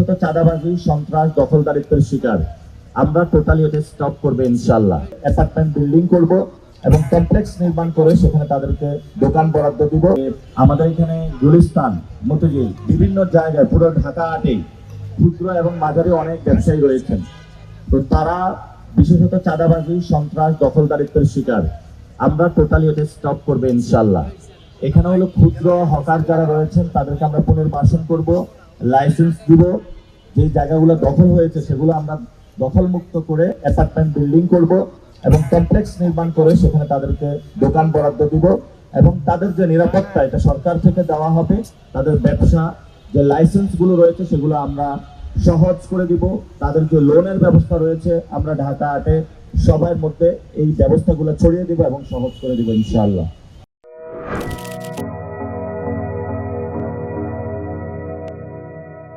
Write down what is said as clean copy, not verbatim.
বিশেষত চাঁদাবাজি, সন্ত্রাস, দখলদারিত্বের শিকার আমরা টোটালি এটা স্টপ করবে ইনশাআল্লাহ। অ্যাপার্টমেন্ট বিল্ডিং করব এবং কমপ্লেক্স নির্মাণ করে সেখানে তাদেরকে দোকান বরাদ্দ দিব। আমাদের এখানে গুলিস্তান, মতিঝিল, বিভিন্ন জায়গায় পুরো ঢাকা আটেই ক্ষুদ্র এবং মাঝারি অনেক ব্যবসায়ী রয়েছেন। তো তারা বিশেষত চাঁদাবাজি, সন্ত্রাস, দখলদারিত্বের শিকার আমরা টোটালি এটা স্টপ করবে ইনশাআল্লাহ। এখানে হলো ক্ষুদ্র হকার যারা রয়েছেন তাদেরকে আমরা পুনর্বাসন করব, লাইসেন্স দিব। যে জায়গাগুলো দখল হয়েছে সেগুলো আমরা দখল মুক্ত করে অ্যাপার্টমেন্ট বিল্ডিং করব এবং কমপ্লেক্স নির্মাণ করে সেখানে তাদেরকে দোকান বরাদ্দ দিব এবং তাদের যে নিরাপত্তা এটা সরকার থেকে দেওয়া হবে। তাদের ব্যবসা যে লাইসেন্স গুলো রয়েছে সেগুলো আমরা সহজ করে দিব। তাদের যে লোনের ব্যবস্থা রয়েছে আমরা ঢাকা আটে সবার মধ্যে এই ব্যবস্থাগুলো ছড়িয়ে দিব এবং সহজ করে দিব ইনশাআল্লাহ।